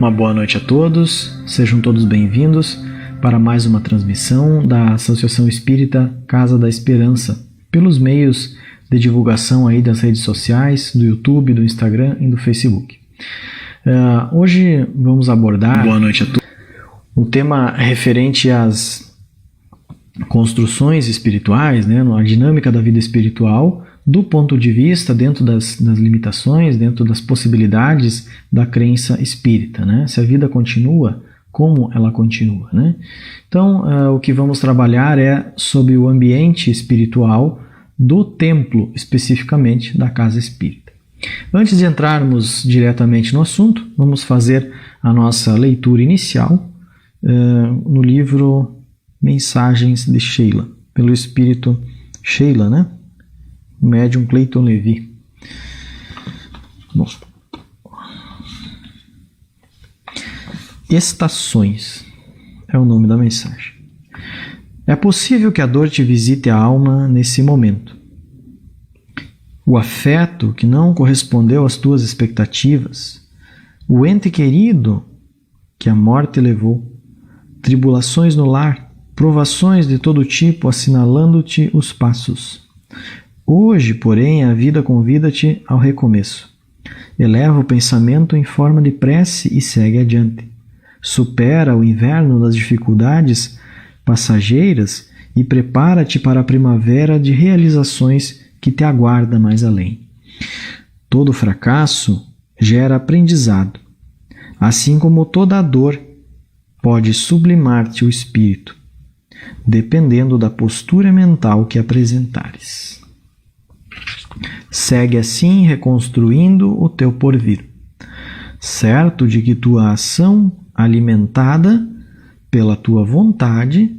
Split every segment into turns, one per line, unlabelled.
Uma boa noite a todos, sejam todos bem-vindos para mais uma transmissão da Associação Espírita Casa da Esperança, pelos meios de divulgação aí das redes sociais, do YouTube, do Instagram e do Facebook. Hoje vamos abordar um tema referente às construções espirituais, né, a dinâmica da vida espiritual, do ponto de vista, dentro das limitações, dentro das possibilidades da crença espírita, né? Se a vida continua, como ela continua, né? Então, o que vamos trabalhar é sobre o ambiente espiritual do templo, especificamente da casa espírita. Antes de entrarmos diretamente no assunto, vamos fazer a nossa leitura inicial no livro Mensagens de Sheila, pelo espírito Sheila, né? O médium Clayton Levi. Bom. Estações é o nome da mensagem. É possível que a dor te visite a alma nesse momento. O afeto que não correspondeu às tuas expectativas, o ente querido que a morte levou, tribulações no lar, provações de todo tipo assinalando-te os passos. Hoje, porém, a vida convida-te ao recomeço. Eleva o pensamento em forma de prece e segue adiante. Supera o inverno das dificuldades passageiras e prepara-te para a primavera de realizações que te aguarda mais além. Todo fracasso gera aprendizado, assim como toda a dor pode sublimar-te o espírito, dependendo da postura mental que apresentares. Segue assim reconstruindo o teu porvir, certo de que tua ação, alimentada pela tua vontade,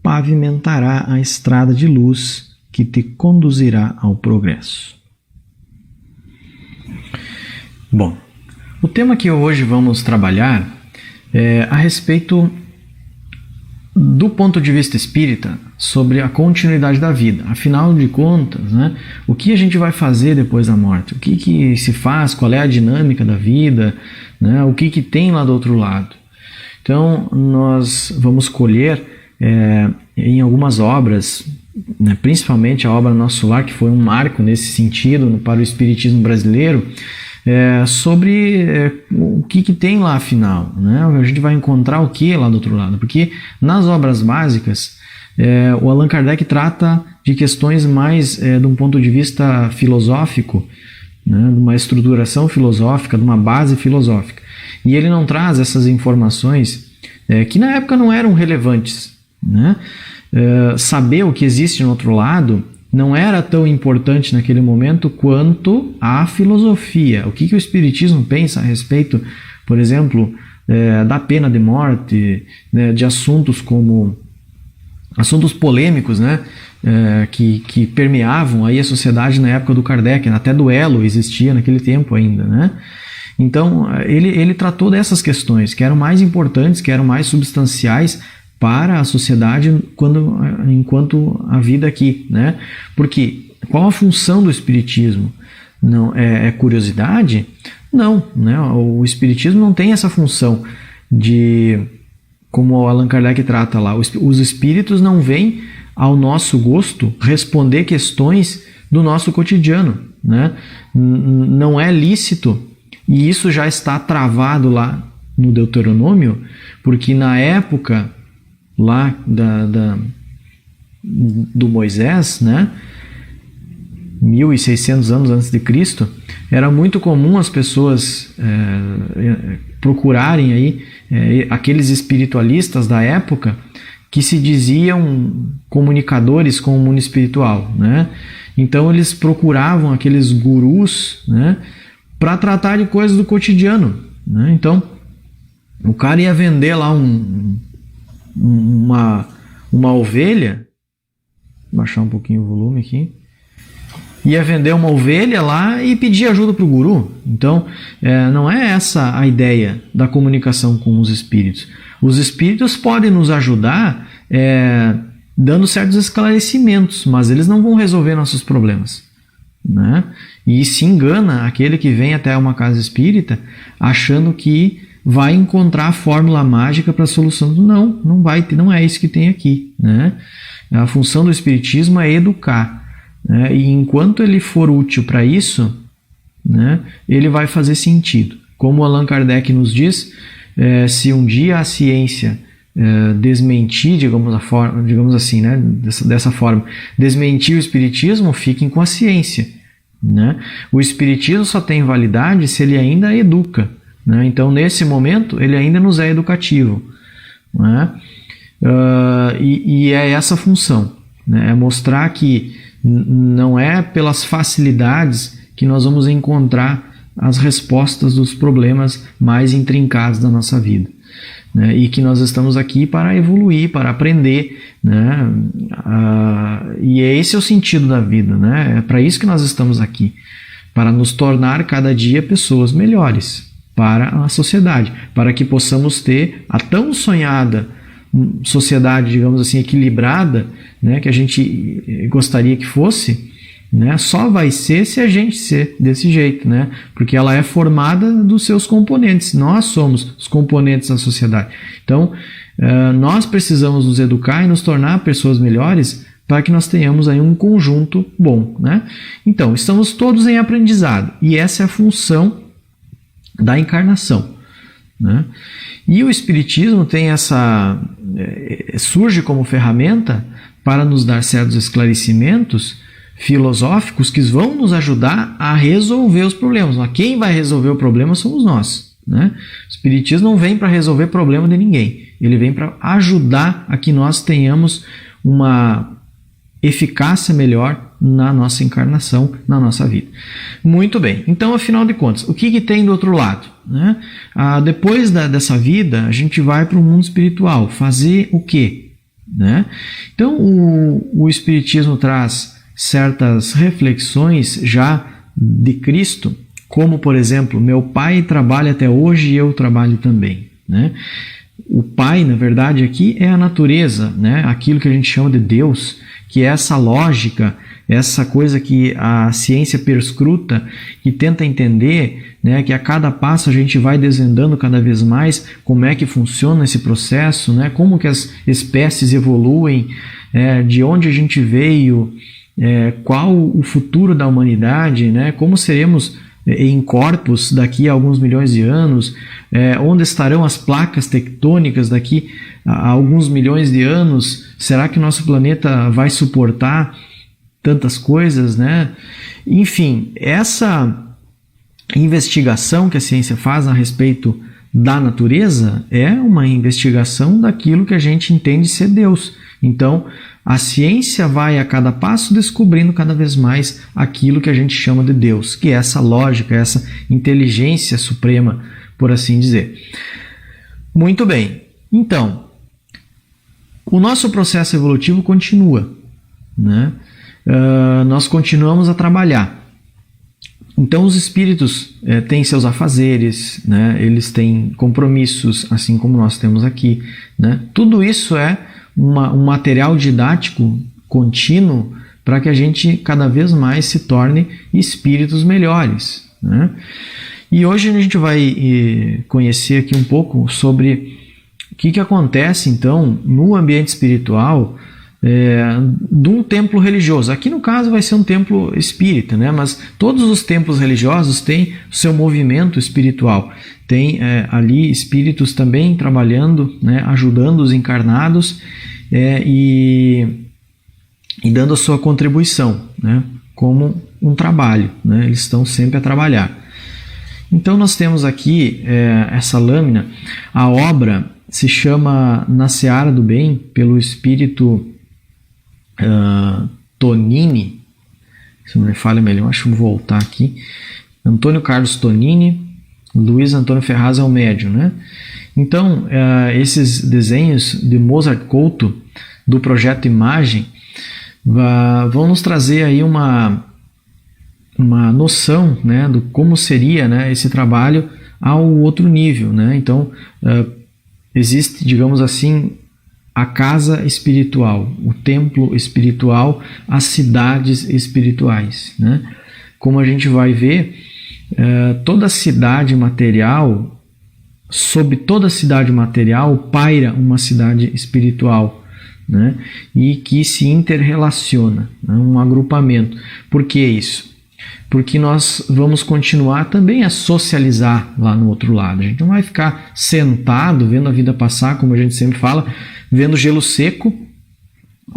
pavimentará a estrada de luz que te conduzirá ao progresso. Bom, o tema que hoje vamos trabalhar é a respeito do ponto de vista espírita sobre a continuidade da vida. Afinal de contas, né, o que a gente vai fazer depois da morte? O que se faz? Qual é a dinâmica da vida? Né, o que tem lá do outro lado? Então, nós vamos colher em algumas obras, né, principalmente a obra Nosso Lar, que foi um marco nesse sentido para o espiritismo brasileiro, sobre o que tem lá afinal, né? A gente vai encontrar o que lá do outro lado, porque nas obras básicas o Allan Kardec trata de questões mais de um ponto de vista filosófico, né? De uma estruturação filosófica, de uma base filosófica, e ele não traz essas informações que na época não eram relevantes, né? Saber o que existe no outro lado não era tão importante naquele momento quanto a filosofia. O que o Espiritismo pensa a respeito, por exemplo, da pena de morte, né, de assuntos como assuntos polêmicos, né, que permeavam aí a sociedade na época do Kardec, até duelo existia naquele tempo ainda, né? Então ele tratou dessas questões que eram mais importantes, que eram mais substanciais para a sociedade enquanto a vida aqui, né? Porque qual a função do espiritismo? Não é curiosidade? Não, né? O espiritismo não tem essa função de, como o Allan Kardec trata lá, os espíritos não vêm ao nosso gosto responder questões do nosso cotidiano, né? Não é lícito, e isso já está travado lá no Deuteronômio, porque na época lá do Moisés, né, 1600 anos antes de Cristo, era muito comum as pessoas procurarem aí aqueles espiritualistas da época que se diziam comunicadores com o mundo espiritual, né? Então eles procuravam aqueles gurus, né, para tratar de coisas do cotidiano, né? Então o cara ia vender lá uma ovelha, vou baixar um pouquinho o volume aqui, ia vender uma ovelha lá e pedir ajuda para o guru. Então, não é essa a ideia da comunicação com os espíritos. Os espíritos podem nos ajudar dando certos esclarecimentos, mas eles não vão resolver nossos problemas, né? E se engana aquele que vem até uma casa espírita achando que vai encontrar a fórmula mágica para a solução. Não vai ter, não é isso que tem aqui, né? A função do Espiritismo é educar, né? E enquanto ele for útil para isso, né, ele vai fazer sentido. Como Allan Kardec nos diz, se um dia a ciência desmentir, digamos assim, né, dessa forma, desmentir o Espiritismo, fiquem com a ciência, né? O Espiritismo só tem validade se ele ainda educa, né? Então, nesse momento, ele ainda nos é educativo, né? E é essa função, né? É mostrar que não é pelas facilidades que nós vamos encontrar as respostas dos problemas mais intrincados da nossa vida, né? E que nós estamos aqui para evoluir, para aprender, né? E esse é o sentido da vida, né? É para isso que nós estamos aqui, para nos tornar cada dia pessoas melhores para a sociedade, para que possamos ter a tão sonhada sociedade, digamos assim, equilibrada, né? Que a gente gostaria que fosse, né? Só vai ser se a gente ser desse jeito, né? Porque ela é formada dos seus componentes. Nós somos os componentes da sociedade. Então, nós precisamos nos educar e nos tornar pessoas melhores para que nós tenhamos aí um conjunto bom, né? Então, estamos todos em aprendizado e essa é a função da encarnação, né? E o Espiritismo tem surge como ferramenta para nos dar certos esclarecimentos filosóficos que vão nos ajudar a resolver os problemas. Mas quem vai resolver o problema somos nós, né? O Espiritismo não vem para resolver problema de ninguém. Ele vem para ajudar a que nós tenhamos uma eficácia melhor na nossa encarnação, na nossa vida. Muito bem. Então, afinal de contas, o que tem do outro lado, né? Depois dessa vida, a gente vai para o mundo espiritual. Fazer o quê, né? Então, o Espiritismo traz certas reflexões já de Cristo, como, por exemplo, meu pai trabalha até hoje e eu trabalho também, né? O pai, na verdade, aqui é a natureza, né? Aquilo que a gente chama de Deus, que é essa lógica, essa coisa que a ciência perscruta, que tenta entender, né? Que a cada passo a gente vai desvendando cada vez mais como é que funciona esse processo, né? Como que as espécies evoluem, de onde a gente veio, qual o futuro da humanidade, né? Como seremos em corpos daqui a alguns milhões de anos, onde estarão as placas tectônicas daqui a alguns milhões de anos, será que nosso planeta vai suportar tantas coisas, né? Enfim, essa investigação que a ciência faz a respeito da natureza é uma investigação daquilo que a gente entende ser Deus. Então, a ciência vai a cada passo descobrindo cada vez mais aquilo que a gente chama de Deus, que é essa lógica, essa inteligência suprema, por assim dizer. Muito bem. Então, o nosso processo evolutivo continua, né? Nós continuamos a trabalhar. Então, os espíritos têm seus afazeres, né? Eles têm compromissos, assim como nós temos aqui, né? Tudo isso é um material didático contínuo para que a gente cada vez mais se torne espíritos melhores, né? E hoje a gente vai conhecer aqui um pouco sobre o que acontece então no ambiente espiritual de um templo religioso. Aqui no caso vai ser um templo espírita, né? Mas todos os templos religiosos têm o seu movimento espiritual. Tem ali espíritos também trabalhando, né? Ajudando os encarnados e dando a sua contribuição, né? Como um trabalho, né? Eles estão sempre a trabalhar. Então nós temos aqui essa lâmina. A obra se chama Na Seara do Bem, pelo espírito Tonini, se não me falha melhor, acho que vou voltar aqui. Antônio Carlos Tonini, Luiz Antônio Ferraz é o médium, né? Então, esses desenhos de Mozart Couto, do projeto Imagem, vão nos trazer aí uma noção, né, do como seria, né, esse trabalho ao outro nível, né? Então, existe, digamos assim, a casa espiritual, o templo espiritual, as cidades espirituais, né? Como a gente vai ver, toda cidade material Sob toda cidade material paira uma cidade espiritual, né? E que se interrelaciona, né? Um agrupamento. Por que isso? Porque nós vamos continuar também a socializar lá no outro lado. A gente não vai ficar sentado vendo a vida passar, como a gente sempre fala, vendo gelo seco,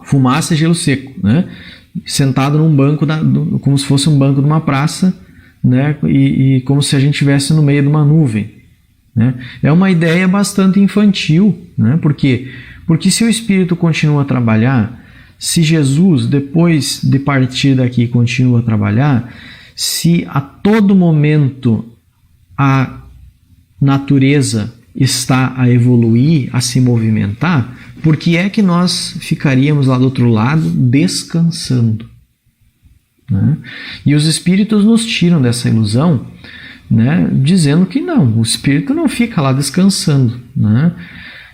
fumaça e gelo seco, né? Sentado num banco, como se fosse um banco de uma praça, né? E como se a gente estivesse no meio de uma nuvem, né? É uma ideia bastante infantil, né? Por quê? Porque se o Espírito continua a trabalhar, se Jesus, depois de partir daqui, continua a trabalhar, se a todo momento a natureza está a evoluir, a se movimentar, por que é que nós ficaríamos lá do outro lado descansando? Né? E os espíritos nos tiram dessa ilusão, né, dizendo que não, o espírito não fica lá descansando, né?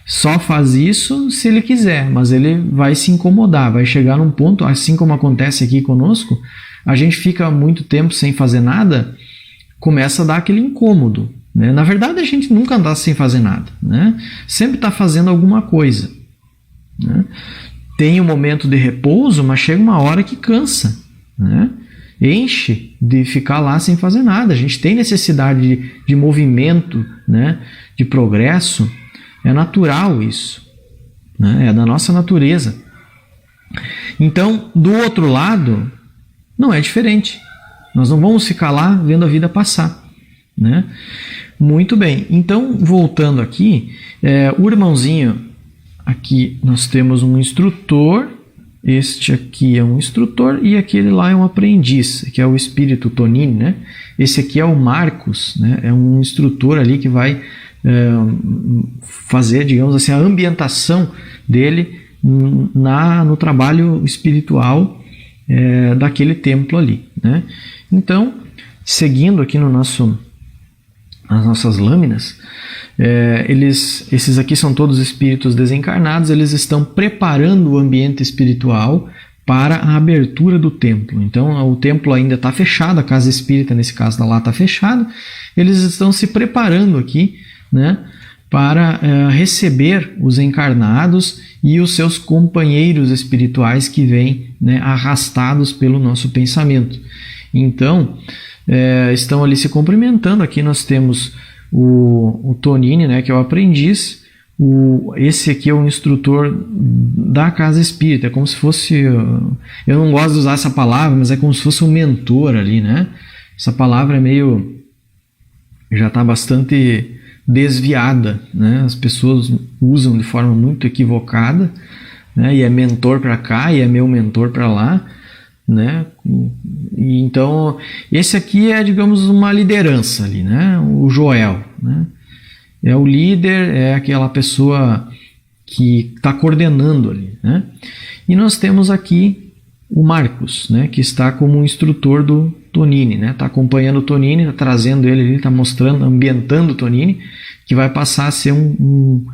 Só faz isso se ele quiser, mas ele vai se incomodar, vai chegar num ponto, assim como acontece aqui conosco, a gente fica muito tempo sem fazer nada, começa a dar aquele incômodo, né? Na verdade, a gente nunca anda sem fazer nada, né? Sempre está fazendo alguma coisa, né? Tem um momento de repouso, mas chega uma hora que cansa, né? Enche de ficar lá sem fazer nada. A gente tem necessidade de movimento, né? De progresso. É natural isso, né? É da nossa natureza. Então, do outro lado, não é diferente. Nós não vamos ficar lá vendo a vida passar, né? Muito bem. Então, voltando aqui, o irmãozinho, aqui nós temos um instrutor, este aqui é um instrutor e aquele lá é um aprendiz, que é o espírito Tonini, né? Esse aqui é o Marcos, né? É um instrutor ali que vai fazer, digamos assim, a ambientação dele no trabalho espiritual daquele templo ali, né? Então, seguindo aqui nas nossas lâminas, esses aqui são todos espíritos desencarnados, eles estão preparando o ambiente espiritual para a abertura do templo. Então, o templo ainda está fechado, a casa espírita, nesse caso lá, está fechada, eles estão se preparando aqui, né, para receber os encarnados e os seus companheiros espirituais que vêm, né, arrastados pelo nosso pensamento. Então, estão ali se cumprimentando. Aqui nós temos o Tonini, né, que é o aprendiz. Esse aqui é o instrutor da casa espírita. É como se fosse... Eu não gosto de usar essa palavra, mas é como se fosse um mentor ali, né? Essa palavra é meio... já está bastante desviada, né? As pessoas usam de forma muito equivocada, né? E é mentor para cá e é meu mentor para lá, né? E então esse aqui é, digamos, uma liderança ali, né? O Joel, né? É o líder, é aquela pessoa que está coordenando ali, né? E nós temos aqui o Marcos, né? Que está como um instrutor do Tonini, né? Está acompanhando o Tonini, está trazendo ele, está mostrando, ambientando o Tonini, que vai passar a ser um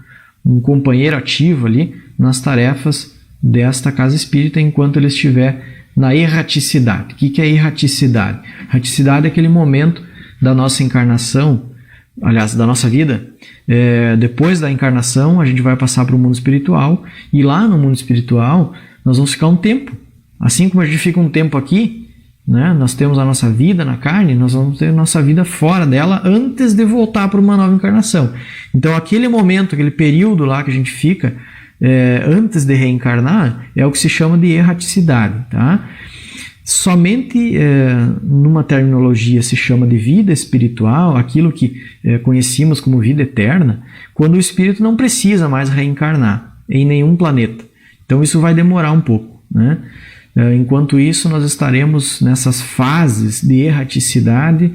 companheiro ativo ali nas tarefas desta casa espírita enquanto ele estiver na erraticidade. O que é erraticidade? Erraticidade é aquele momento da nossa encarnação, aliás, da nossa vida. Depois da encarnação, a gente vai passar para o mundo espiritual, e lá no mundo espiritual nós vamos ficar um tempo. Assim como a gente fica um tempo aqui, né, nós temos a nossa vida na carne, nós vamos ter a nossa vida fora dela antes de voltar para uma nova encarnação. Então aquele momento, aquele período lá que a gente fica antes de reencarnar é o que se chama de erraticidade, tá? Somente numa terminologia se chama de vida espiritual, aquilo que conhecemos como vida eterna, quando o espírito não precisa mais reencarnar em nenhum planeta. Então isso vai demorar um pouco, né? Enquanto isso, nós estaremos nessas fases de erraticidade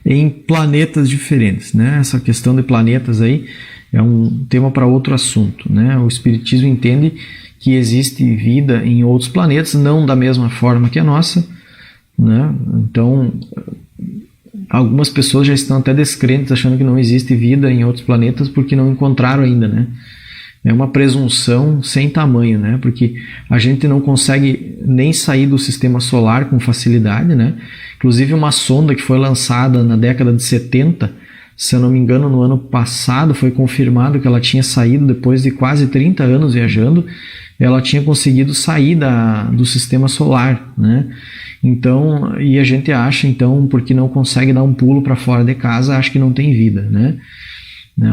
em planetas diferentes, né? Essa questão de planetas aí é um tema para outro assunto, né? O Espiritismo entende que existe vida em outros planetas, não da mesma forma que a nossa, né? Então, algumas pessoas já estão até descrentes, achando que não existe vida em outros planetas porque não encontraram ainda, né? É uma presunção sem tamanho, né? Porque a gente não consegue nem sair do sistema solar com facilidade, né? Inclusive uma sonda que foi lançada na década de 70 Se eu não me engano, no ano passado foi confirmado que ela tinha saído, depois de quase 30 anos viajando, ela tinha conseguido sair do sistema solar, né? Então, e a gente acha, então, porque não consegue dar um pulo para fora de casa, acha que não tem vida, né?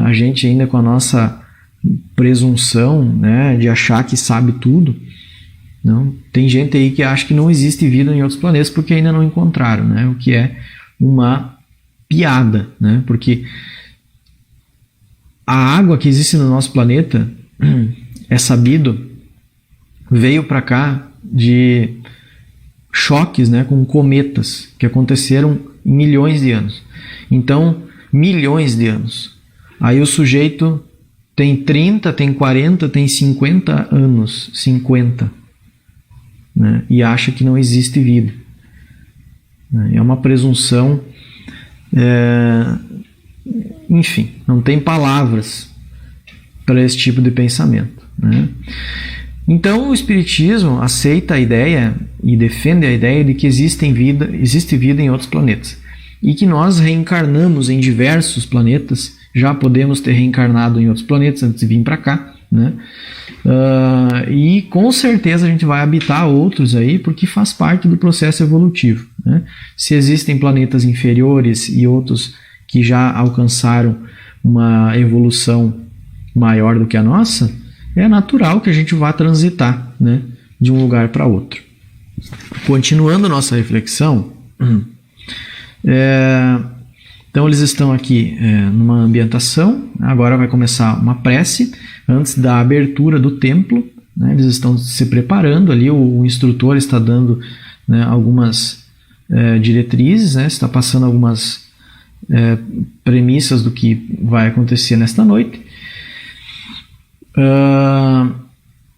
A gente ainda com a nossa presunção, né, de achar que sabe tudo, não? Tem gente aí que acha que não existe vida em outros planetas porque ainda não encontraram, né? O que é uma piada, né? Porque a água que existe no nosso planeta, é sabido, veio para cá de choques, né, com cometas que aconteceram em milhões de anos. Então, milhões de anos. Aí o sujeito tem 30, tem 40, tem 50 anos, 50, né, e acha que não existe vida. É uma presunção, enfim, não tem palavras para esse tipo de pensamento, né? Então o Espiritismo aceita a ideia e defende a ideia de que existe vida em outros planetas e que nós reencarnamos em diversos planetas, já podemos ter reencarnado em outros planetas antes de vir para cá, né? E com certeza a gente vai habitar outros aí porque faz parte do processo evolutivo, né? Se existem planetas inferiores e outros que já alcançaram uma evolução maior do que a nossa, é natural que a gente vá transitar, né, de um lugar para outro. Continuando nossa reflexão, então eles estão aqui numa ambientação, agora vai começar uma prece antes da abertura do templo, né, eles estão se preparando ali, o instrutor está dando, né, algumas diretrizes, né, está passando algumas premissas do que vai acontecer nesta noite.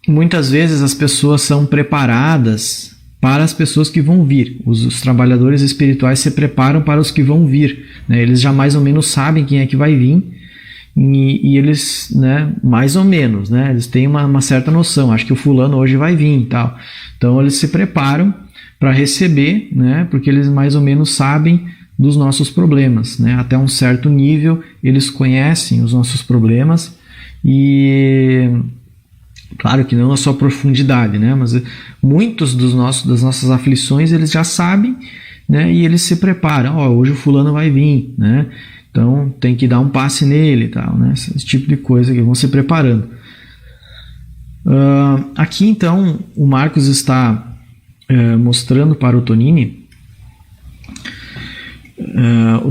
Muitas vezes as pessoas são preparadas para as pessoas que vão vir. Os trabalhadores espirituais se preparam para os que vão vir, né? Eles já mais ou menos sabem quem é que vai vir e eles, né, mais ou menos, né, eles têm uma certa noção. Acho que o fulano hoje vai vir e tal. Então eles se preparam para receber, né, porque eles mais ou menos sabem dos nossos problemas, né? Até um certo nível eles conhecem os nossos problemas. E claro que não a sua profundidade, né? Mas muitos das nossas aflições eles já sabem, né? E eles se preparam. Hoje o fulano vai vir, né? Então tem que dar um passe nele e tal, né? Esse tipo de coisa que vão se preparando. Aqui então o Marcos está mostrando para o Tonini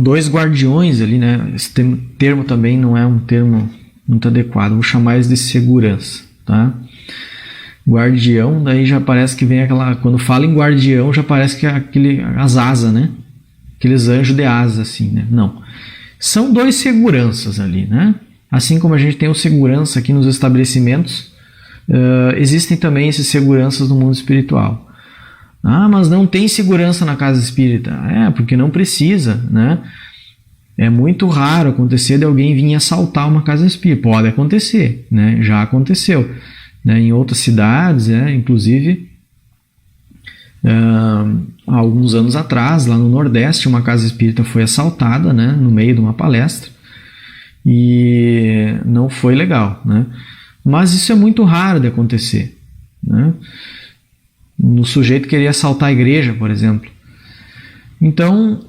dois guardiões ali, né? Esse termo também não é um termo muito adequado, vou chamar eles de segurança, tá? Guardião, daí já parece que vem aquela, quando fala em guardião já parece que é as asas, né? Aqueles anjos de asa, assim, né? Não, são dois seguranças ali, né? Assim como a gente tem o segurança aqui nos estabelecimentos, existem também esses seguranças no mundo espiritual. Mas não tem segurança na casa espírita. Porque não precisa, né? É muito raro acontecer de alguém vir assaltar uma casa espírita. Pode acontecer, né? Já aconteceu, né? Em outras cidades, inclusive há alguns anos atrás, lá no Nordeste, uma casa espírita foi assaltada, né? No meio de uma palestra e não foi legal, né? Mas isso é muito raro de acontecer, né? No sujeito queria assaltar a igreja, por exemplo. Então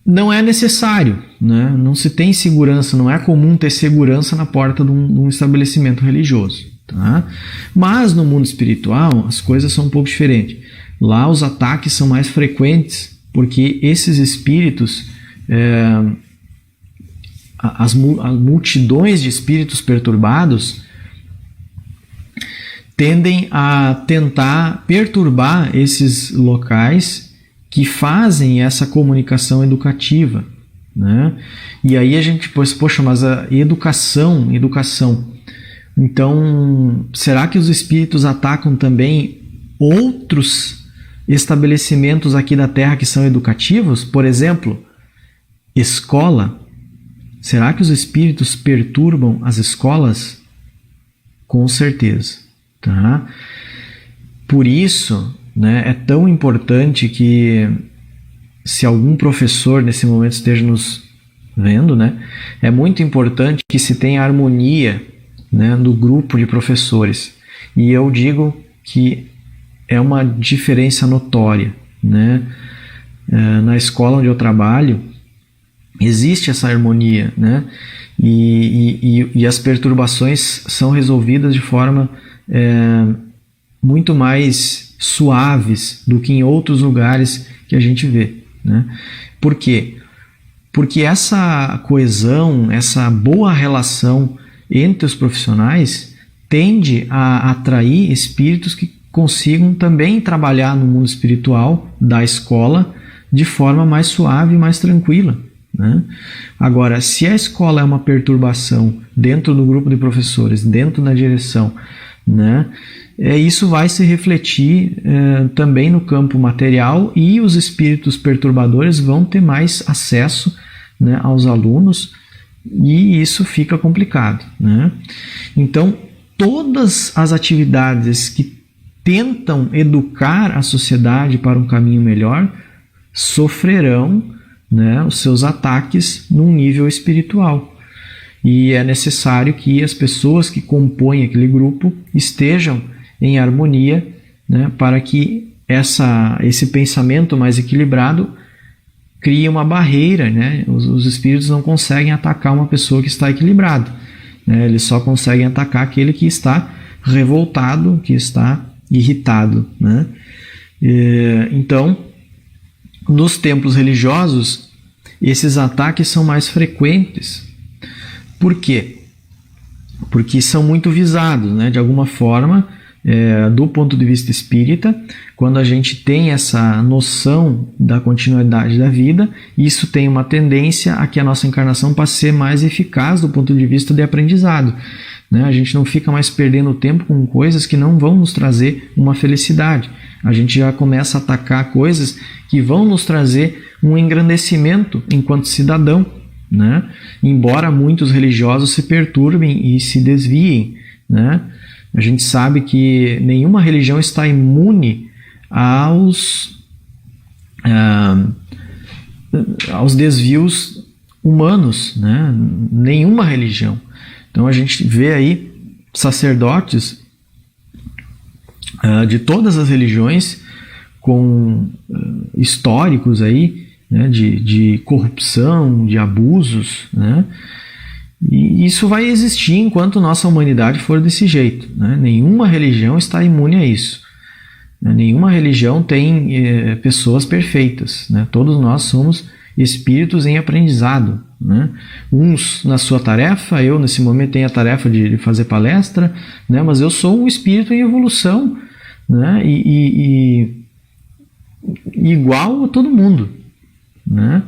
não é necessário, né? Não se tem segurança, não é comum ter segurança na porta de um estabelecimento religioso, tá? Mas no mundo espiritual as coisas são um pouco diferentes. Lá os ataques são mais frequentes porque esses espíritos, as multidões de espíritos perturbados tendem a tentar perturbar esses locais que fazem essa comunicação educativa, né? E aí a gente, poxa, mas a educação. Então, será que os espíritos atacam também outros estabelecimentos aqui da Terra que são educativos? Por exemplo, escola. Será que os espíritos perturbam as escolas? Com certeza, tá? Por isso, né, é tão importante que, se algum professor nesse momento esteja nos vendo, né? É muito importante que se tenha harmonia, né, do grupo de professores. E eu digo que é uma diferença notória, né? Na escola onde eu trabalho, existe essa harmonia, né? E as perturbações são resolvidas de forma muito mais suaves do que em outros lugares que a gente vê, né? Por quê? Porque essa coesão, essa boa relação entre os profissionais tende a atrair espíritos que consigam também trabalhar no mundo espiritual da escola de forma mais suave e mais tranquila, né? Agora, se a escola é uma perturbação dentro do grupo de professores, dentro da direção, né, isso vai se refletir também no campo material, e os espíritos perturbadores vão ter mais acesso, né, aos alunos, e isso fica complicado, né? Então, todas as atividades que tentam educar a sociedade para um caminho melhor sofrerão, né, os seus ataques num nível espiritual. E é necessário que as pessoas que compõem aquele grupo estejam em harmonia, né, para que esse pensamento mais equilibrado crie uma barreira, né? Os espíritos não conseguem atacar uma pessoa que está equilibrada, né? Eles só conseguem atacar aquele que está revoltado, que está irritado, né? Então, nos templos religiosos, esses ataques são mais frequentes. Por quê? Porque são muito visados, né? De alguma forma, do ponto de vista espírita, quando a gente tem essa noção da continuidade da vida, isso tem uma tendência a que a nossa encarnação passe a ser mais eficaz do ponto de vista de aprendizado, né? A gente não fica mais perdendo tempo com coisas que não vão nos trazer uma felicidade. A gente já começa a atacar coisas que vão nos trazer um engrandecimento enquanto cidadão, né? Embora muitos religiosos se perturbem e se desviem, né? A gente sabe que nenhuma religião está imune aos desvios humanos, né? Nenhuma religião. Então a gente vê aí sacerdotes de todas as religiões com históricos aí, né, de corrupção, de abusos, né? E isso vai existir enquanto nossa humanidade for desse jeito, né? Nenhuma religião está imune a isso, né? Nenhuma religião tem pessoas perfeitas, né? Todos nós somos espíritos em aprendizado, né? Uns na sua tarefa, eu nesse momento tenho a tarefa de fazer palestra, né? Mas eu sou um espírito em evolução, né? E igual a todo mundo, né?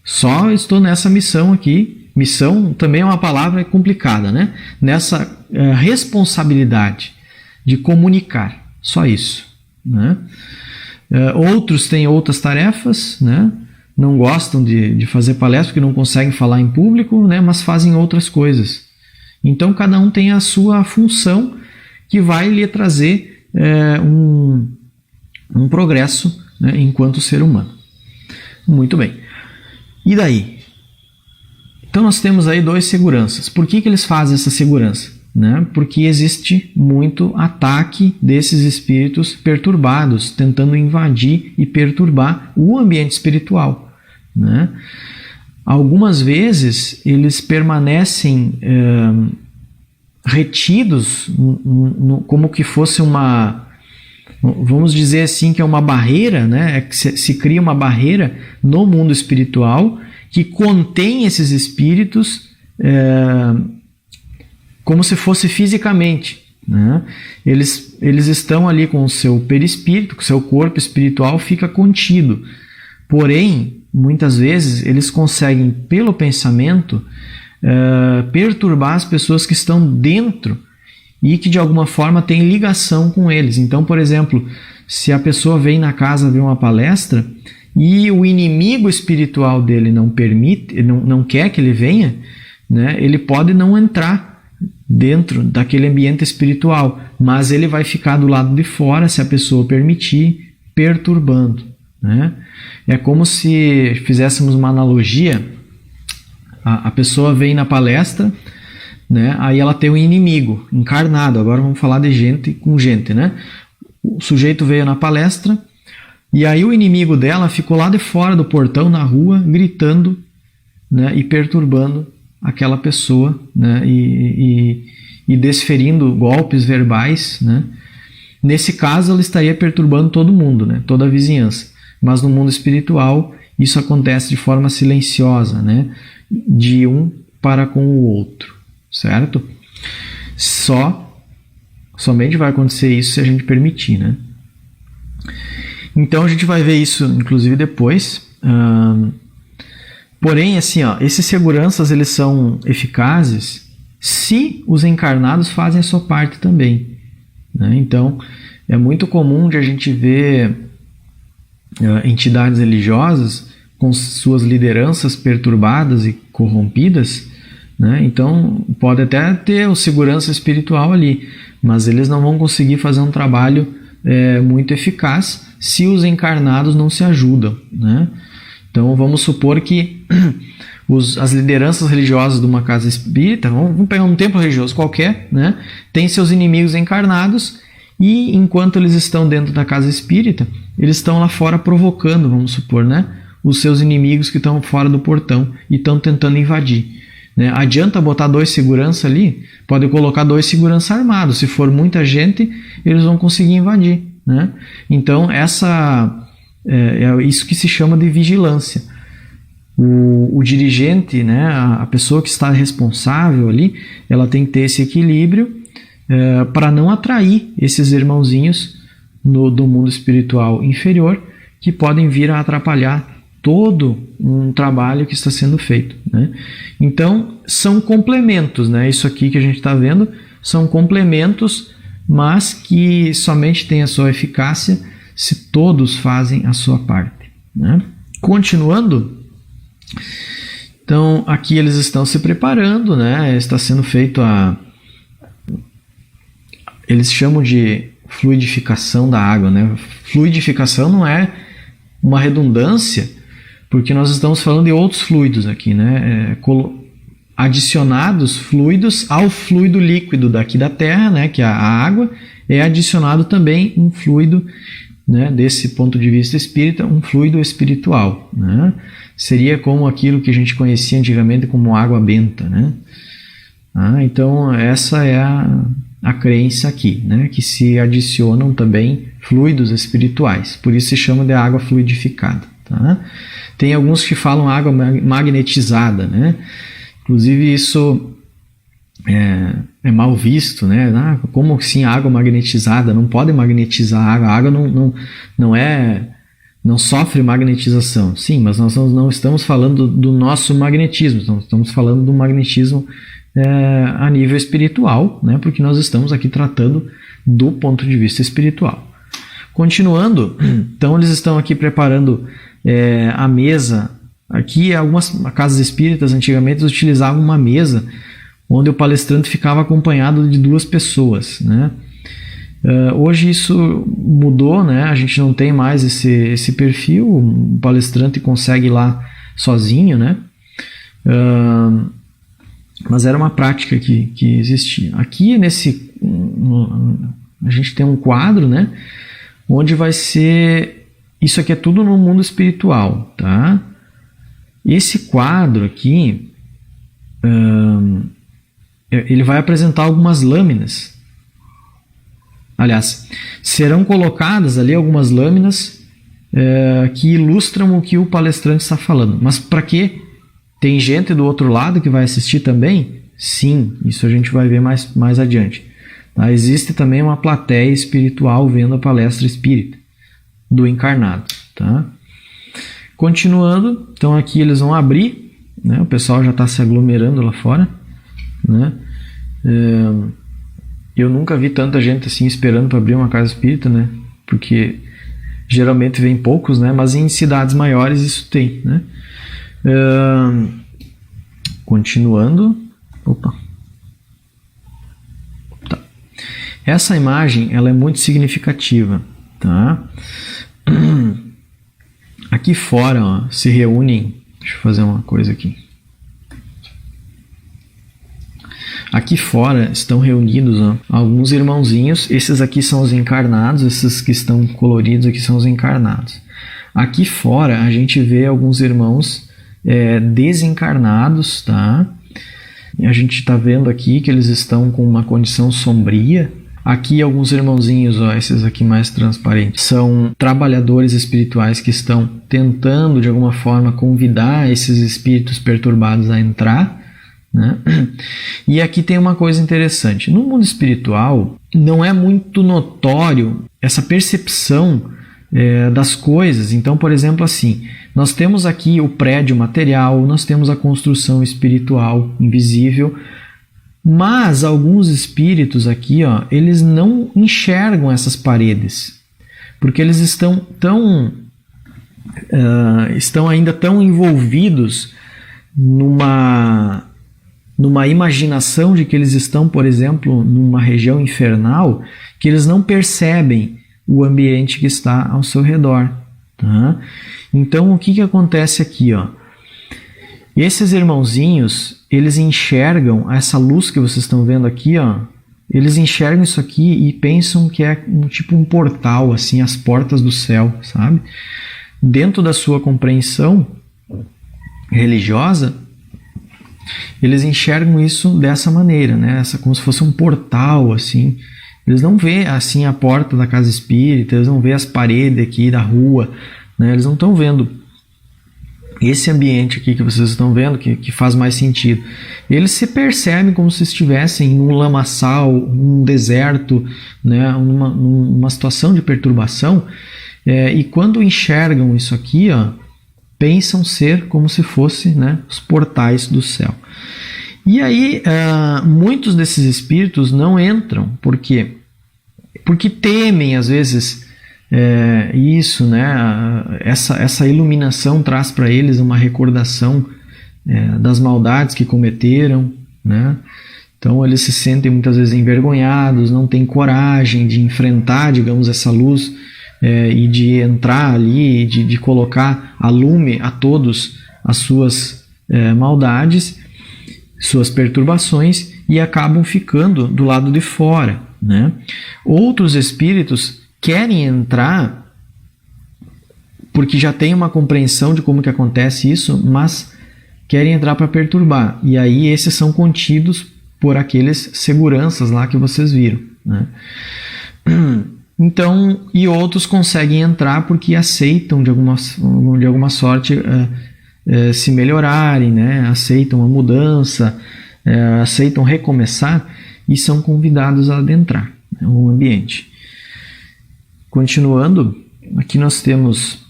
Só estou nessa missão aqui. Missão também é uma palavra complicada, né? Nessa responsabilidade de comunicar, só isso, né? Outros têm outras tarefas, né? Não gostam de fazer palestra porque não conseguem falar em público, né? Mas fazem outras coisas. Então cada um tem a sua função que vai lhe trazer um progresso, né, enquanto ser humano. Muito bem. E daí? Então nós temos aí 2 seguranças. Por que eles fazem essa segurança? Né? Porque existe muito ataque desses espíritos perturbados, tentando invadir e perturbar o ambiente espiritual, né? Algumas vezes eles permanecem retidos como que fosse uma, vamos dizer assim, que é uma barreira, né? Que se cria uma barreira no mundo espiritual que contém esses espíritos como se fosse fisicamente, né? Eles estão ali com o seu perispírito, com o seu corpo espiritual fica contido. Porém, muitas vezes, eles conseguem, pelo pensamento, perturbar as pessoas que estão dentro e que de alguma forma têm ligação com eles. Então, por exemplo, se a pessoa vem na casa ver uma palestra e o inimigo espiritual dele não permite, não quer que ele venha, né, ele pode não entrar dentro daquele ambiente espiritual, mas ele vai ficar do lado de fora, se a pessoa permitir, perturbando, né? É como se fizéssemos uma analogia A pessoa vem na palestra, né? Aí ela tem um inimigo encarnado. Agora vamos falar de gente com gente, né? O sujeito veio na palestra e aí o inimigo dela ficou lá de fora do portão, na rua, gritando, né? E perturbando aquela pessoa, né? E desferindo golpes verbais, né? Nesse caso, ela estaria perturbando todo mundo, né? Toda a vizinhança. Mas no mundo espiritual, isso acontece de forma silenciosa, né? De um para com o outro, certo? Somente vai acontecer isso se a gente permitir, né? Então a gente vai ver isso, inclusive, depois. Porém, assim, ó, esses seguranças eles são eficazes se os encarnados fazem a sua parte também, né? Então, é muito comum de a gente ver entidades religiosas com suas lideranças perturbadas e corrompidas, né? Então, pode até ter o segurança espiritual ali, mas eles não vão conseguir fazer um trabalho muito eficaz se os encarnados não se ajudam, né? Então, vamos supor que as lideranças religiosas de uma casa espírita, vamos pegar um templo religioso qualquer, né? Tem seus inimigos encarnados e enquanto eles estão dentro da casa espírita, eles estão lá fora provocando, vamos supor, né? Os seus inimigos que estão fora do portão e estão tentando invadir, né? Adianta botar 2 segurança ali? Pode colocar 2 segurança armados. Se for muita gente, eles vão conseguir invadir, né? Então, é isso que se chama de vigilância. O dirigente, né, a pessoa que está responsável ali, ela tem que ter esse equilíbrio para não atrair esses irmãozinhos do mundo espiritual inferior que podem vir a atrapalhar todo um trabalho que está sendo feito, né? Então, são complementos, né? Isso aqui que a gente está vendo são complementos, mas que somente têm a sua eficácia se todos fazem a sua parte, né? Continuando, então aqui eles estão se preparando, né? Está sendo feito eles chamam de fluidificação da água, né? Fluidificação não é uma redundância, porque nós estamos falando de outros fluidos aqui, né? Adicionados fluidos ao fluido líquido daqui da Terra, né? Que é a água, é adicionado também um fluido, né? Desse ponto de vista espírita, um fluido espiritual, né? Seria como aquilo que a gente conhecia antigamente como água benta, né? Então essa é a crença aqui, né? Que se adicionam também fluidos espirituais, por isso se chama de água fluidificada, tá? Tem alguns que falam água magnetizada, né? Inclusive isso é mal visto, né? Como assim água magnetizada? Não pode magnetizar a água. A água não sofre magnetização. Sim, mas nós não estamos falando do nosso magnetismo, nós estamos falando do magnetismo a nível espiritual, né? Porque nós estamos aqui tratando do ponto de vista espiritual. Continuando, então eles estão aqui preparando a mesa. Aqui algumas casas espíritas antigamente utilizavam uma mesa onde o palestrante ficava acompanhado de 2 pessoas, né? Hoje isso mudou, né? A gente não tem mais esse perfil, o palestrante consegue ir lá sozinho, né? Mas era uma prática que existia. Aqui a gente tem um quadro, né? Onde vai ser... Isso aqui é tudo no mundo espiritual, tá? Esse quadro aqui, ele vai apresentar algumas lâminas. Aliás, serão colocadas ali algumas lâminas que ilustram o que o palestrante está falando. Mas para quê? Tem gente do outro lado que vai assistir também? Sim, isso a gente vai ver mais adiante. Tá? Existe também uma plateia espiritual vendo a palestra espírita do encarnado. Tá? Continuando, então aqui eles vão abrir, né? O pessoal já está se aglomerando lá fora, né? Eu nunca vi tanta gente assim esperando para abrir uma casa espírita, né? Porque geralmente vem poucos, né? Mas em cidades maiores isso tem, né? Continuando, tá. Essa imagem ela é muito significativa, tá? Aqui fora, ó, se reúnem. Deixa eu fazer uma coisa aqui. Aqui fora estão reunidos, ó, alguns irmãozinhos. Esses aqui são os encarnados, esses que estão coloridos aqui são os encarnados. Aqui fora a gente vê alguns irmãos desencarnados, tá? A gente está vendo aqui que eles estão com uma condição sombria. Aqui alguns irmãozinhos, ó, esses aqui mais transparentes, são trabalhadores espirituais que estão tentando de alguma forma convidar esses espíritos perturbados a entrar, né? E aqui tem uma coisa interessante. No mundo espiritual não é muito notório essa percepção das coisas. Então, por exemplo, assim, nós temos aqui o prédio material, nós temos a construção espiritual invisível, mas alguns espíritos aqui, ó, eles não enxergam essas paredes, porque eles estão ainda tão envolvidos numa imaginação de que eles estão, por exemplo, numa região infernal, que eles não percebem o ambiente que está ao seu redor, tá? Então, o que acontece aqui, ó? Esses irmãozinhos, eles enxergam essa luz que vocês estão vendo aqui, ó. Eles enxergam isso aqui e pensam que é tipo um portal, assim, as portas do céu, sabe? Dentro da sua compreensão religiosa, eles enxergam isso dessa maneira, né? Como se fosse um portal, assim. Eles não vê assim a porta da casa espírita, eles não vê as paredes aqui da rua, né? Eles não estão vendo esse ambiente aqui que vocês estão vendo, que faz mais sentido. Eles se percebem como se estivessem num lamaçal, num deserto, né? numa situação de perturbação, e quando enxergam isso aqui, ó, pensam ser como se fosse, né, os portais do céu. E aí, muitos desses espíritos não entram. Por quê? Porque temem, às vezes, isso, né? Essa iluminação traz para eles uma recordação das maldades que cometeram, né? Então, eles se sentem muitas vezes envergonhados, não têm coragem de enfrentar, digamos, essa luz e de entrar ali, de colocar a lume a todos as suas maldades, suas perturbações, e acabam ficando do lado de fora, né? Outros espíritos querem entrar porque já tem uma compreensão de como que acontece isso, mas querem entrar para perturbar. E aí esses são contidos por aqueles seguranças lá que vocês viram, né? Então, e outros conseguem entrar porque aceitam de alguma sorte se melhorarem, né? Aceitam a mudança, aceitam recomeçar e são convidados a adentrar, né, o ambiente. Continuando, aqui nós temos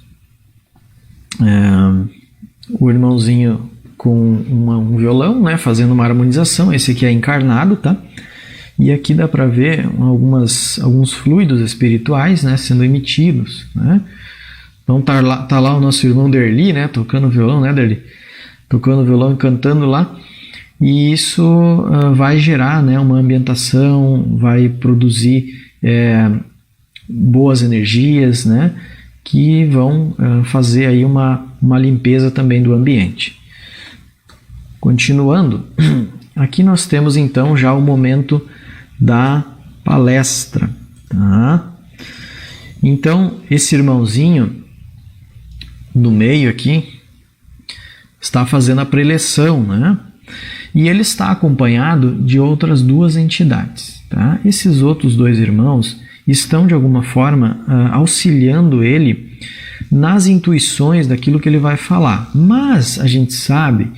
o irmãozinho com um violão, né, fazendo uma harmonização. Esse aqui é encarnado, tá? E aqui dá para ver alguns fluidos espirituais, né, sendo emitidos, né? Então tá lá o nosso irmão Derli, né, tocando violão, né, Derli? Tocando violão e cantando lá. E isso vai gerar, né, uma ambientação, vai produzir boas energias, né, que vão fazer aí uma limpeza também do ambiente. Continuando, aqui nós temos então já o momento da palestra, tá? Então, esse irmãozinho no meio aqui está fazendo a preleção, né? E ele está acompanhado de outras duas entidades, tá? Esses outros dois irmãos estão de alguma forma auxiliando ele nas intuições daquilo que ele vai falar. Mas a gente sabe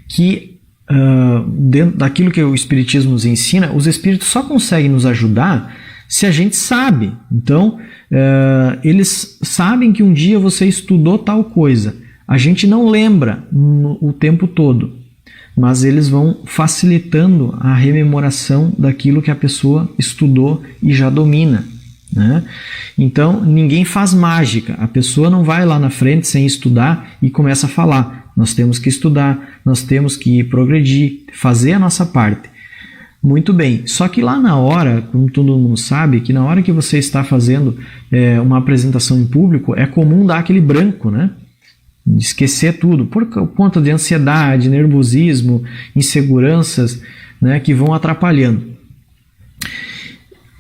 que dentro daquilo que o Espiritismo nos ensina, os espíritos só conseguem nos ajudar se a gente sabe. Então, eles sabem que um dia você estudou tal coisa. A gente não lembra o tempo todo, mas eles vão facilitando a rememoração daquilo que a pessoa estudou e já domina, né? Então, ninguém faz mágica. A pessoa não vai lá na frente sem estudar e começa a falar. Nós temos que estudar, nós temos que progredir, fazer a nossa parte. Muito bem, só que lá na hora, como todo mundo sabe, que na hora que você está fazendo uma apresentação em público, é comum dar aquele branco, né? Esquecer tudo, por conta de ansiedade, nervosismo, inseguranças. né, que vão atrapalhando.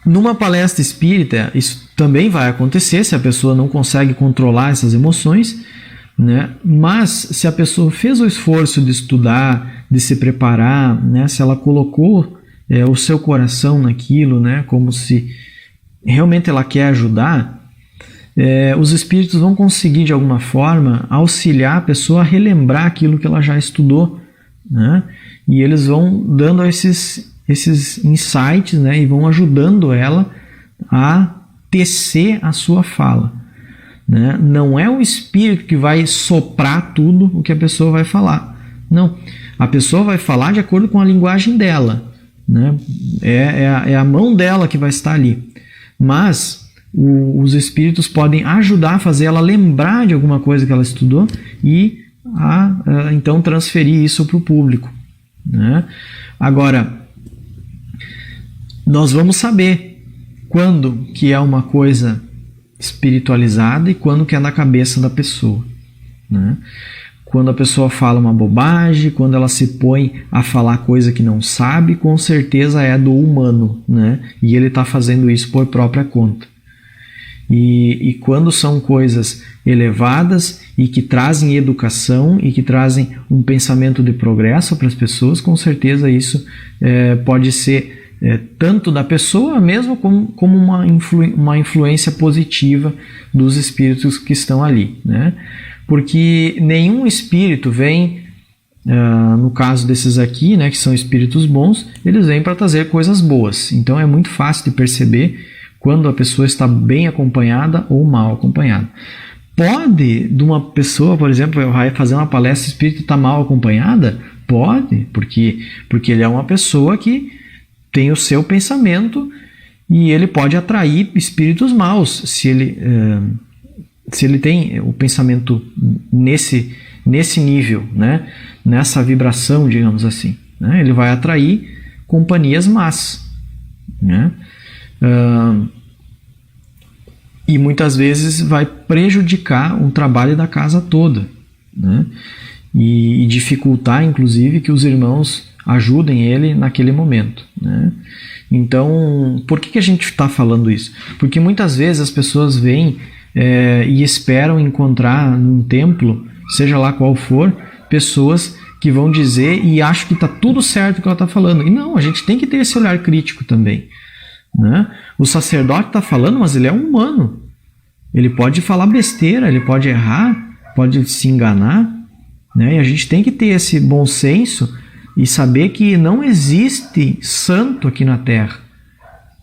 Numa palestra espírita, isso também vai acontecer se a pessoa não consegue controlar essas emoções, né? Mas se a pessoa fez o esforço de estudar, de se preparar, né? Se ela colocou o seu coração naquilo, né? Como se realmente ela quer ajudar, os espíritos vão conseguir de alguma forma auxiliar a pessoa a relembrar aquilo que ela já estudou, né? E eles vão dando esses insights, né? E vão ajudando ela a tecer a sua fala, né? Não é o espírito que vai soprar tudo o que a pessoa vai falar. Não. A pessoa vai falar de acordo com a linguagem dela, né? É a mão dela que vai estar ali. Mas os espíritos podem ajudar a fazer ela lembrar de alguma coisa que ela estudou e então transferir isso para o público, né? Agora, nós vamos saber quando que é uma coisa espiritualizada e quando que é na cabeça da pessoa, né? Quando a pessoa fala uma bobagem, quando ela se põe a falar coisa que não sabe, com certeza é do humano, né? E ele está fazendo isso por própria conta. E quando são coisas elevadas e que trazem educação e que trazem um pensamento de progresso para as pessoas, com certeza isso pode ser tanto da pessoa mesmo como uma influência positiva dos espíritos que estão ali, né? Porque nenhum espírito vem, no caso desses aqui, né, que são espíritos bons, eles vêm para trazer coisas boas. Então é muito fácil de perceber quando a pessoa está bem acompanhada ou mal acompanhada. Pode, de uma pessoa, por exemplo, vai fazer uma palestra, o espírito está mal acompanhada? Pode, porque ele é uma pessoa que tem o seu pensamento e ele pode atrair espíritos maus se ele tem o pensamento nesse nível, né? Nessa vibração, digamos assim, né? Ele vai atrair companhias más, né? E muitas vezes vai prejudicar o trabalho da casa toda, né? E dificultar, inclusive, que os irmãos ajudem ele naquele momento, né? Então, por que a gente está falando isso? Porque muitas vezes as pessoas vêm e esperam encontrar num templo, seja lá qual for, pessoas que vão dizer e acham que está tudo certo o que ela está falando. E não, a gente tem que ter esse olhar crítico também, né? O sacerdote está falando, mas ele é humano. Ele pode falar besteira, ele pode errar, pode se enganar, né? E a gente tem que ter esse bom senso e saber que não existe santo aqui na Terra.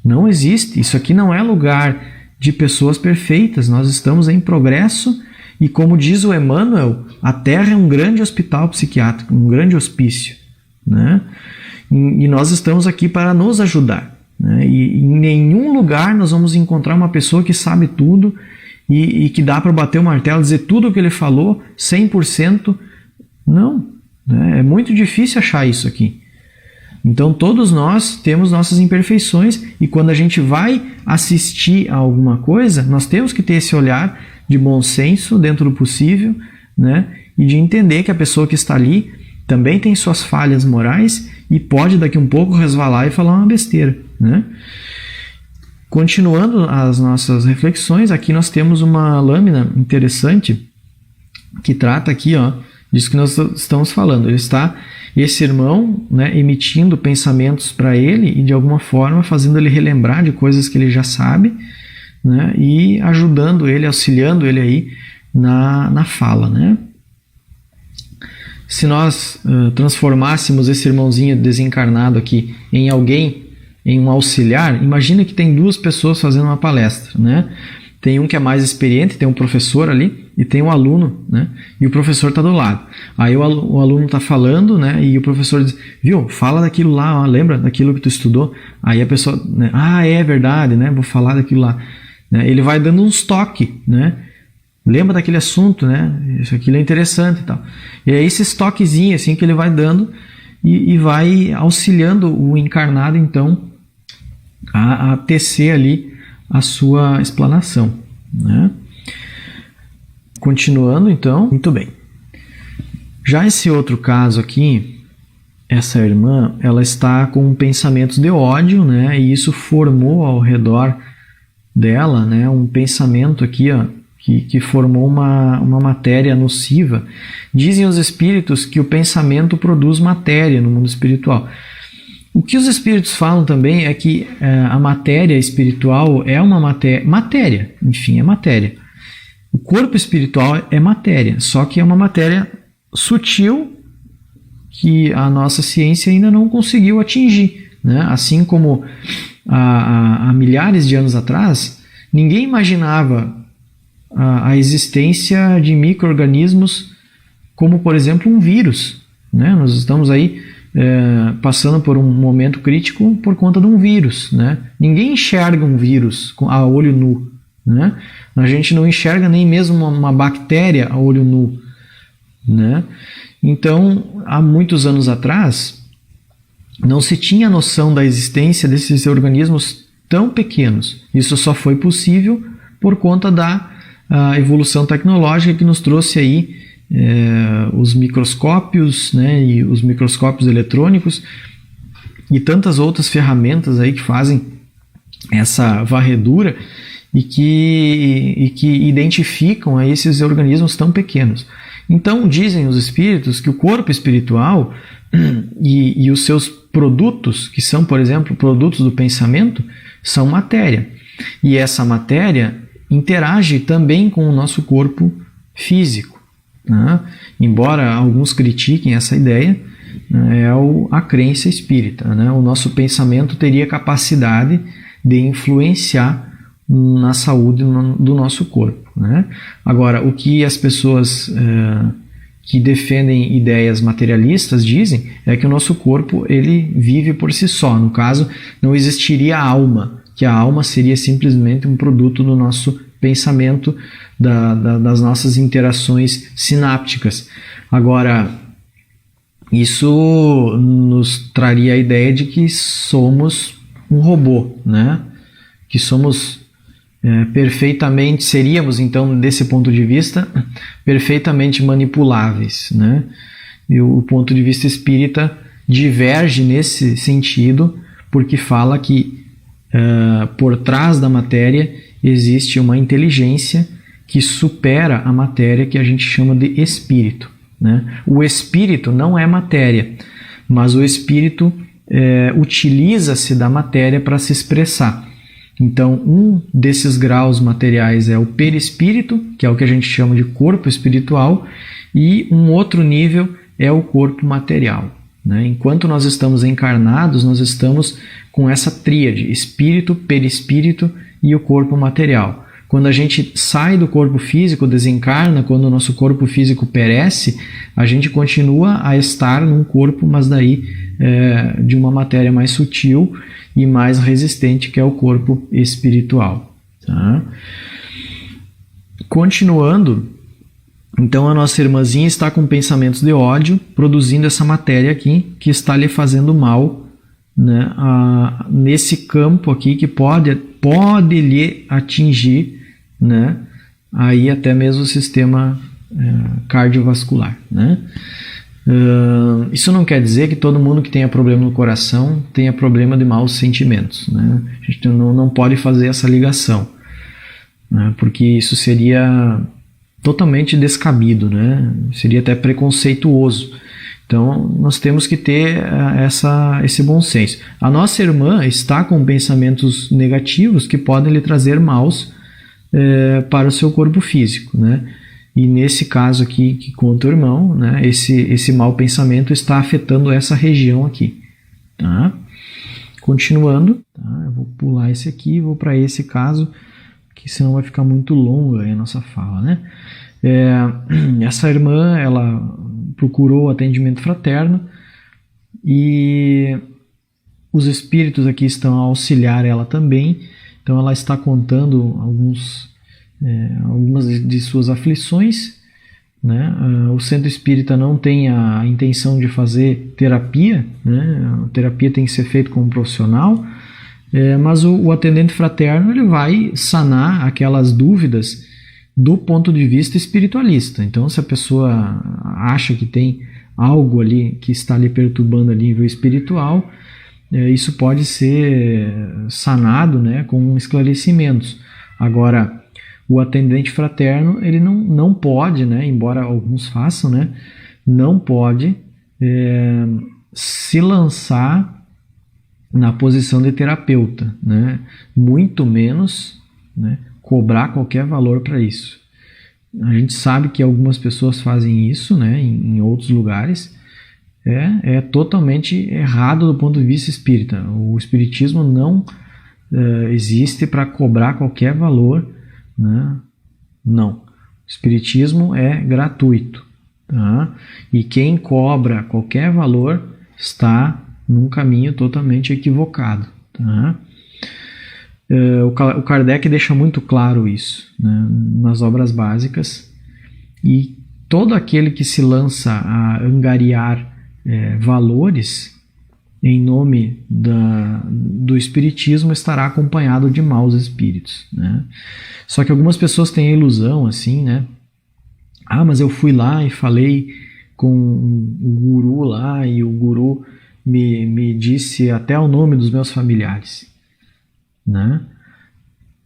Não existe. Isso aqui não é lugar de pessoas perfeitas. Nós estamos em progresso e, como diz o Emmanuel, a Terra é um grande hospital psiquiátrico, um grande hospício, né? E nós estamos aqui para nos ajudar, né? E em nenhum lugar nós vamos encontrar uma pessoa que sabe tudo e que dá para bater o martelo, dizer tudo o que ele falou, 100%. Não, né? É muito difícil achar isso aqui. Então todos nós temos nossas imperfeições e quando a gente vai assistir a alguma coisa, nós temos que ter esse olhar de bom senso dentro do possível, né? E de entender que a pessoa que está ali também tem suas falhas morais e pode daqui um pouco resvalar e falar uma besteira, né? Continuando as nossas reflexões, aqui nós temos uma lâmina interessante que trata aqui, disso que nós estamos falando. Esse irmão, né, emitindo pensamentos para ele e de alguma forma fazendo ele relembrar de coisas que ele já sabe, né, e ajudando ele, auxiliando ele aí na fala, né? Se nós transformássemos esse irmãozinho desencarnado aqui em alguém, em um auxiliar, imagina que tem duas pessoas fazendo uma palestra, né? Tem um que é mais experiente, tem um professor ali e tem um aluno, né? E o professor está do lado. Aí o aluno está falando, né? E o professor diz, viu, fala daquilo lá, lembra daquilo que tu estudou? Aí a pessoa, né? É verdade, né? Vou falar daquilo lá. Né? Ele vai dando uns toques, né? Lembra daquele assunto, né? Isso aquilo é interessante e tal. E é esses toquezinhos assim que ele vai dando e vai auxiliando o encarnado, então, a tecer ali a sua explanação, né? Continuando, então, muito bem. Já esse outro caso aqui, essa irmã, ela está com pensamentos de ódio, né? E isso formou ao redor dela, né, um pensamento aqui, ó, que formou uma matéria nociva. Dizem os espíritos que o pensamento produz matéria no mundo espiritual. O que os espíritos falam também é que a matéria espiritual é uma matéria, enfim, é matéria. O corpo espiritual é matéria, só que é uma matéria sutil que a nossa ciência ainda não conseguiu atingir, né? Assim como há milhares de anos atrás, ninguém imaginava a existência de micro-organismos como, por exemplo, um vírus, né? Nós estamos aí passando por um momento crítico por conta de um vírus, né? Ninguém enxerga um vírus a olho nu, né? A gente não enxerga nem mesmo uma bactéria a olho nu, né? Então, há muitos anos atrás, não se tinha noção da existência desses organismos tão pequenos. Isso só foi possível por conta da evolução tecnológica que nos trouxe aí os microscópios, né, e os microscópios eletrônicos e tantas outras ferramentas aí que fazem essa varredura e que identificam aí esses organismos tão pequenos. Então, dizem os espíritos que o corpo espiritual e os seus produtos, que são, por exemplo, produtos do pensamento, são matéria. E essa matéria interage também com o nosso corpo físico, né? Embora alguns critiquem essa ideia, é a crença espírita, né? O nosso pensamento teria capacidade de influenciar na saúde do nosso corpo, né? Agora, o que as pessoas que defendem ideias materialistas dizem é que o nosso corpo ele vive por si só. No caso, não existiria alma, que a alma seria simplesmente um produto do nosso pensamento, das nossas interações sinápticas. Agora, isso nos traria a ideia de que somos um robô, né? Que somos seríamos então, desse ponto de vista, perfeitamente manipuláveis, né? E o ponto de vista espírita diverge nesse sentido, porque fala que por trás da matéria existe uma inteligência que supera a matéria, que a gente chama de espírito, né? O espírito não é matéria, mas o espírito utiliza-se da matéria para se expressar. Então, um desses graus materiais é o perispírito, que é o que a gente chama de corpo espiritual, e um outro nível é o corpo material, né? Enquanto nós estamos encarnados, nós estamos com essa tríade, espírito, perispírito e o corpo material. Quando a gente sai do corpo físico, desencarna, quando o nosso corpo físico perece, a gente continua a estar num corpo, mas daí de uma matéria mais sutil e mais resistente, que é o corpo espiritual, tá? Continuando, então a nossa irmãzinha está com pensamentos de ódio, produzindo essa matéria aqui, que está lhe fazendo mal, né? Nesse campo aqui que pode lhe atingir, né? Aí até mesmo o sistema cardiovascular, né? Isso não quer dizer que todo mundo que tenha problema no coração tenha problema de maus sentimentos, né? A gente não pode fazer essa ligação, né? Porque isso seria totalmente descabido, né? Seria até preconceituoso. Então nós temos que ter esse bom senso. A nossa irmã está com pensamentos negativos que podem lhe trazer maus para o seu corpo físico, né? E nesse caso aqui que conta o irmão, né, esse mau pensamento está afetando essa região aqui, tá? Continuando, tá? Eu vou pular esse aqui e vou para esse caso, que senão vai ficar muito longa a nossa fala, né? Essa irmã, ela procurou atendimento fraterno e os espíritos aqui estão a auxiliar ela também. Então ela está contando algumas de suas aflições, né? O centro espírita não tem a intenção de fazer terapia, né? A terapia tem que ser feita com um profissional, mas o atendente fraterno ele vai sanar aquelas dúvidas do ponto de vista espiritualista. Então, se a pessoa acha que tem algo ali que está lhe perturbando a nível espiritual, isso pode ser sanado, né, com esclarecimentos. Agora, o atendente fraterno, ele não pode, né, embora alguns façam, né, não pode se lançar na posição de terapeuta, né, muito menos, né, cobrar qualquer valor para isso. A gente sabe que algumas pessoas fazem isso, né, em outros lugares. É totalmente errado do ponto de vista espírita. O espiritismo não existe para cobrar qualquer valor, né? Não. O espiritismo é gratuito, tá? E quem cobra qualquer valor está num caminho totalmente equivocado, tá? O Kardec deixa muito claro isso, né, nas obras básicas, e todo aquele que se lança a angariar valores em nome do espiritismo estará acompanhado de maus espíritos, né? Só que algumas pessoas têm a ilusão assim, né? Mas eu fui lá e falei com o guru lá e o guru me disse até o nome dos meus familiares, né?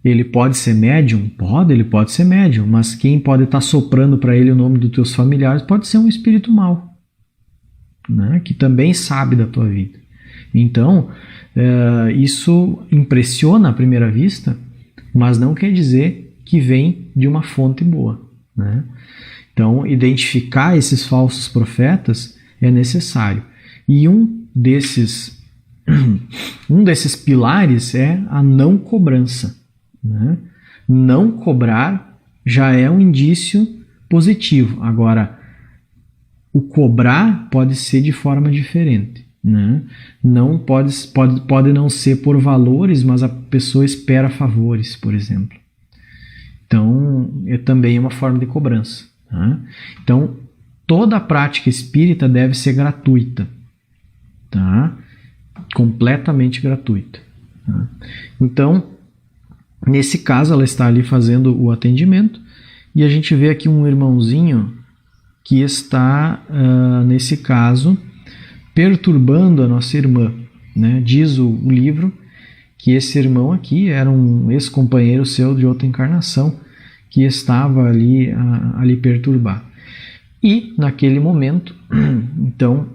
Ele pode ser médium? Ele pode ser médium, mas quem pode estar soprando para ele o nome dos teus familiares pode ser um espírito mau, né? Que também sabe da tua vida. Então, isso impressiona à primeira vista, mas não quer dizer que vem de uma fonte boa, né? Então, identificar esses falsos profetas é necessário. E um desses pilares é a não cobrança, né? Não cobrar já é um indício positivo. Agora, o cobrar pode ser de forma diferente, né? Não pode não ser por valores, mas a pessoa espera favores, por exemplo. Então, é também uma forma de cobrança, tá? Então, toda a prática espírita deve ser gratuita, tá? Completamente gratuita, tá? Então, nesse caso, ela está ali fazendo o atendimento e a gente vê aqui um irmãozinho que está, nesse caso, perturbando a nossa irmã, né? Diz o livro que esse irmão aqui era um ex-companheiro seu de outra encarnação que estava ali a lhe perturbar. E, naquele momento, então,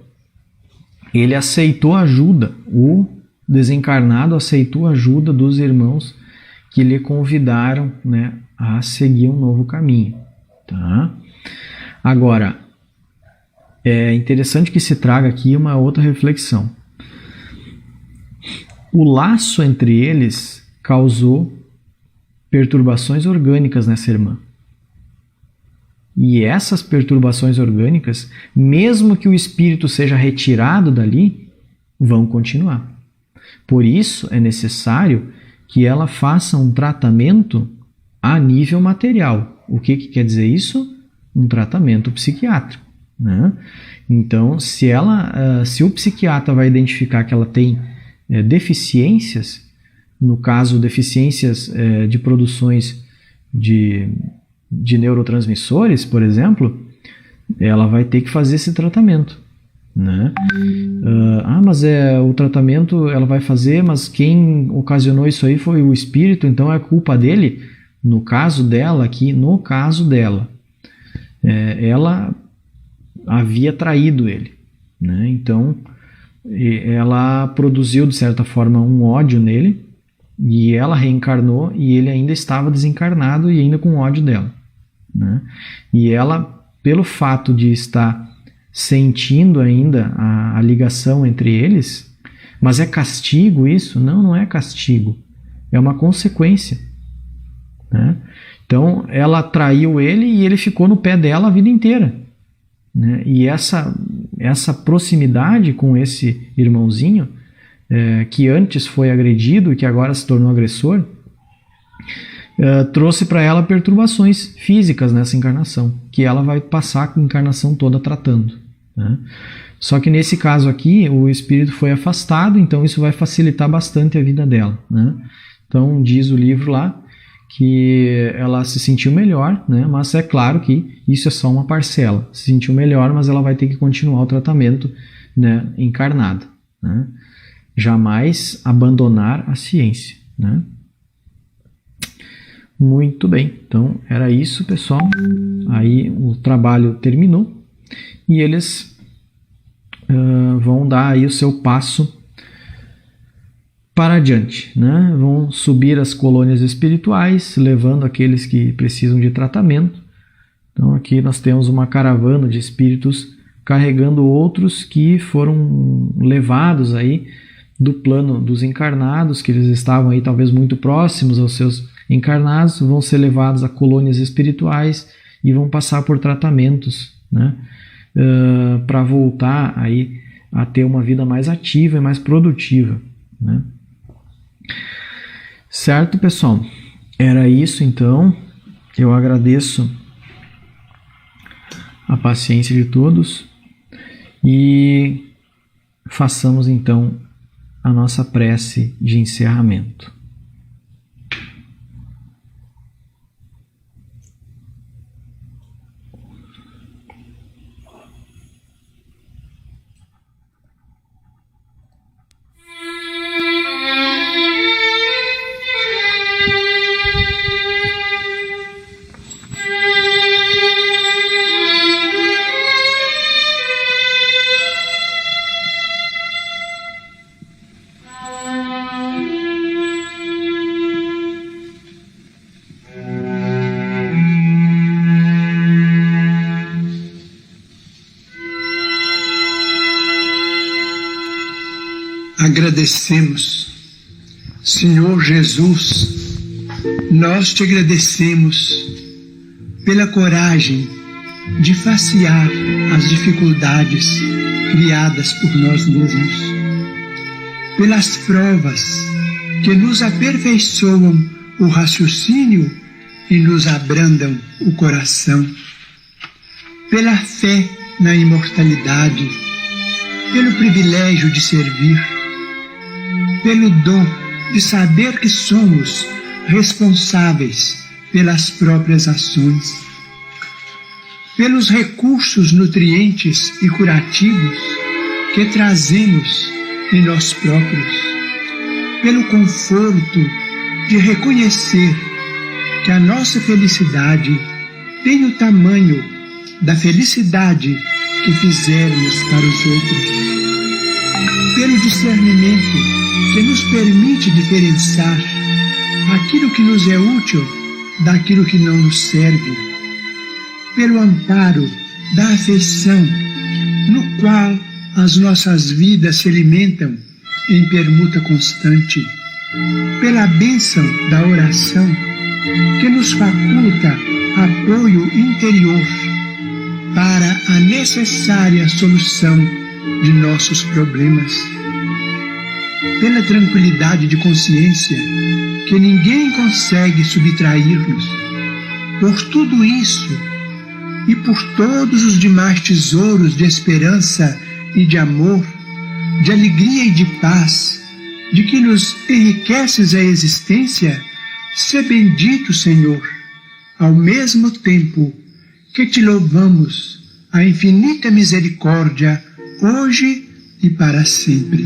ele aceitou ajuda, o desencarnado aceitou a ajuda dos irmãos que lhe convidaram, né, a seguir um novo caminho, tá? Agora, é interessante que se traga aqui uma outra reflexão. O laço entre eles causou perturbações orgânicas nessa irmã. E essas perturbações orgânicas, mesmo que o espírito seja retirado dali, vão continuar. Por isso é necessário que ela faça um tratamento a nível material. O que quer dizer isso? Um tratamento psiquiátrico, né? Então, se o psiquiatra vai identificar que ela tem deficiências, no caso, deficiências de produções de neurotransmissores, por exemplo, ela vai ter que fazer esse tratamento, né? Mas o tratamento ela vai fazer, mas quem ocasionou isso aí foi o espírito, então é culpa dele. No caso dela, ela havia traído ele, né? Então ela produziu de certa forma um ódio nele e ela reencarnou e ele ainda estava desencarnado e ainda com ódio dela, né? E ela, pelo fato de estar sentindo ainda a ligação entre eles, mas é castigo isso? Não é castigo, é uma consequência, né? Então ela traiu ele e ele ficou no pé dela a vida inteira, né? E essa proximidade com esse irmãozinho, que antes foi agredido e que agora se tornou agressor, trouxe para ela perturbações físicas nessa encarnação, que ela vai passar a encarnação toda tratando, né? Só que nesse caso aqui, o espírito foi afastado, então isso vai facilitar bastante a vida dela, né? Então diz o livro lá que ela se sentiu melhor, né? Mas é claro que isso é só uma parcela. Se sentiu melhor, mas ela vai ter que continuar o tratamento, né, encarnada, né? Jamais abandonar a ciência, né? Muito bem, então era isso, pessoal. Aí o trabalho terminou e eles vão dar aí o seu passo para adiante, né? Vão subir as colônias espirituais, levando aqueles que precisam de tratamento. Então aqui nós temos uma caravana de espíritos carregando outros que foram levados aí do plano dos encarnados, que eles estavam aí talvez muito próximos aos seus encarnados, vão ser levados a colônias espirituais e vão passar por tratamentos, né? Para voltar aí a ter uma vida mais ativa e mais produtiva, né? Certo, pessoal? Era isso, então. Eu agradeço a paciência de todos e façamos, então, a nossa prece de encerramento.
Agradecemos, Senhor Jesus, nós te agradecemos pela coragem de facear as dificuldades criadas por nós mesmos, pelas provas que nos aperfeiçoam o raciocínio e nos abrandam o coração, pela fé na imortalidade, pelo privilégio de servir, pelo dom de saber que somos responsáveis pelas próprias ações, pelos recursos nutrientes e curativos que trazemos em nós próprios, pelo conforto de reconhecer que a nossa felicidade tem o tamanho da felicidade que fizermos para os outros, pelo discernimento que nos permite diferenciar aquilo que nos é útil daquilo que não nos serve, pelo amparo da afeição, no qual as nossas vidas se alimentam em permuta constante, pela bênção da oração, que nos faculta apoio interior para a necessária solução de nossos problemas, pela tranquilidade de consciência que ninguém consegue subtrair-nos. Por tudo isso e por todos os demais tesouros de esperança e de amor, de alegria e de paz, de que nos enriqueces a existência, sê bendito, Senhor, ao mesmo tempo que te louvamos a infinita misericórdia, hoje e para sempre.